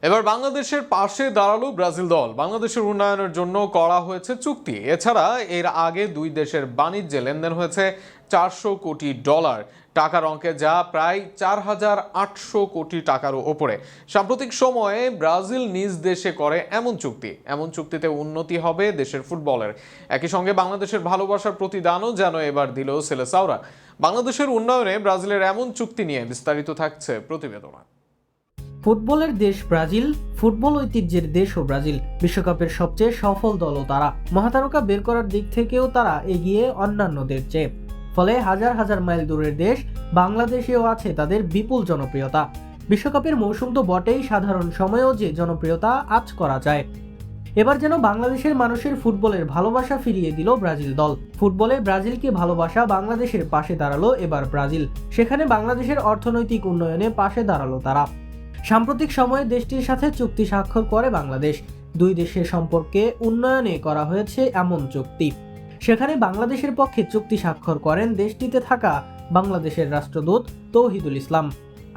এবার বাংলাদেশের পাশে দাঁড়ালো ব্রাজিল দল। বাংলাদেশের উন্নয়নের জন্য করা হয়েছে চুক্তি। এছাড়া এর আগে দুই দেশের বাণিজ্যে লেনদেন হয়েছে $400 কোটি টাকার অঙ্কে, যা প্রায় 4,800 কোটি টাকারও ওপরে। সাম্প্রতিক সময়ে ব্রাজিল নিজ দেশে করে এমন চুক্তিতে উন্নতি হবে দেশের ফুটবলের। একই সঙ্গে বাংলাদেশের ভালোবাসার প্রতিদানও যেন এবার দিল সেলেসাওরা। বাংলাদেশের উন্নয়নে ব্রাজিলের এমন চুক্তি নিয়ে বিস্তারিত থাকছে প্রতিবেদনে। ফুটবলের দেশ ব্রাজিল, ফুটবল ঐতিহ্যের দেশও ব্রাজিল। বিশ্বকাপের সবচেয়ে সফল দলও তারা। মহাতারকা বের করার দিক থেকেও তারা এগিয়ে অন্যান্যদের চেয়ে। ফলে হাজার হাজার মাইল দূরের দেশ বাংলাদেশেও আছে তাদের বিপুল জনপ্রিয়তা। বিশ্বকাপের মৌসুম তো বটেই, সাধারণ সময়েও যে জনপ্রিয়তা আঁচ করা যায়। এবার যেন বাংলাদেশের মানুষের ফুটবলের ভালোবাসা ফিরিয়ে দিল ব্রাজিল দল। ফুটবলে ব্রাজিলকে ভালোবাসা বাংলাদেশের পাশে দাঁড়ালো এবার ব্রাজিল। সেখানে বাংলাদেশের অর্থনৈতিক উন্নয়নে পাশে দাঁড়ালো তারা। সাম্প্রতিক সময়ে দেশটির সাথে চুক্তি স্বাক্ষর করে বাংলাদেশ। দুই দেশের সম্পর্কে উন্নয়নে করা হয়েছে এমন চুক্তি। সেখানে বাংলাদেশের পক্ষে চুক্তি স্বাক্ষর করেন দেশটিতে থাকা বাংলাদেশের রাষ্ট্রদূত তৌহিদুল ইসলাম।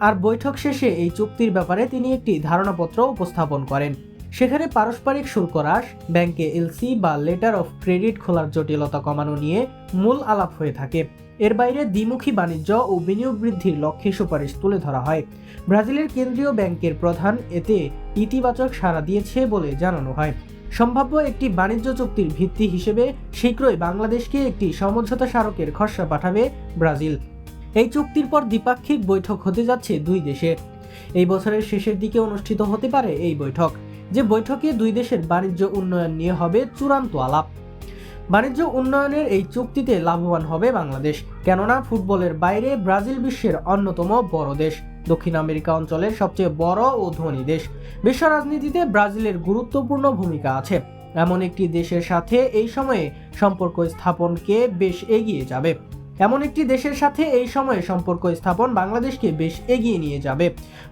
আর বৈঠক শেষে এই চুক্তির ব্যাপারে তিনি একটি ধারণাপত্র উপস্থাপন করেন। সেখানে পারস্পরিক শুল্ক হ্রাস, ব্যাংকে এলসি বা লেটার অফ ক্রেডিট খোলার জটিলতা কমানো নিয়ে মূল আলাপ হয়ে থাকে। এর বাইরে দ্বিমুখী বাণিজ্য ও বিনিয়োগ বৃদ্ধির লক্ষ্যে সুপারিশ তুলে ধরা হয়। ব্রাজিলের কেন্দ্রীয় ব্যাংকের প্রধান এতে ইতিবাচক সাড়া দিয়েছে বলে জানানো হয়। সম্ভাব্য একটি বাণিজ্য চুক্তির ভিত্তি হিসেবে শীঘ্রই বাংলাদেশকে একটি সমঝোতা স্মারকের খসড়া পাঠাবে ব্রাজিল। এই চুক্তির পর দ্বিপাক্ষিক বৈঠক হতে যাচ্ছে দুই দেশে। এই বছরের শেষের দিকে অনুষ্ঠিত হতে পারে এই বৈঠক, যে বৈঠকে দুই দেশের বাণিজ্য উন্নয়ন নিয়ে হবে চূড়ান্ত আলাপ। বাণিজ্য উন্নয়নের এই চুক্তিতে লাভবান হবে বাংলাদেশ, কেননা ফুটবলের বাইরে ব্রাজিল বিশ্বের অন্যতম বড় দেশ, দক্ষিণ আমেরিকা অঞ্চলের সবচেয়ে বড় ও ধনী দেশ। বিশ্ব রাজনীতিতে ব্রাজিলের গুরুত্বপূর্ণ ভূমিকা আছে। এমন একটি দেশের সাথে এই সময়ে সম্পর্ক স্থাপন বাংলাদেশকে বেশ এগিয়ে নিয়ে যাবে।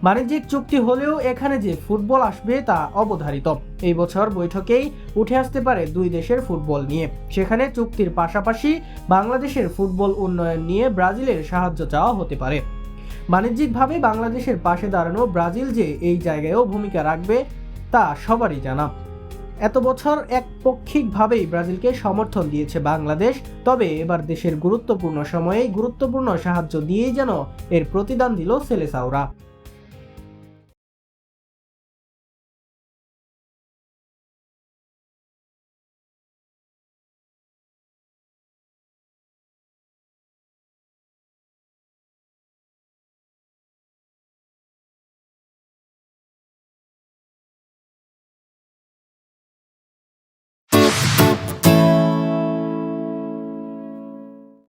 বাণিজ্যিক চুক্তি হলেও এখানে যে ফুটবল আসবে তা অবধারিত। এই বছর বৈঠকেই উঠে আসতে পারে দুই দেশের ফুটবল নিয়ে। সেখানে চুক্তির পাশাপাশি বাংলাদেশের ফুটবল উন্নয়ন নিয়ে ব্রাজিলের সাহায্য চাওয়া হতে পারে। বাণিজ্যিকভাবে বাংলাদেশের পাশে দাঁড়ানো ব্রাজিল যে এই জায়গায়ও ভূমিকা রাখবে তা সবারই জানা। এত বছর একপক্ষিকভাবেই ব্রাজিলকে সমর্থন দিয়েছে বাংলাদেশ, তবে এবার দেশের গুরুত্বপূর্ণ সময়ে গুরুত্বপূর্ণ সাহায্য দিয়েই যেন এর প্রতিদান দিল সেলেসাওরা।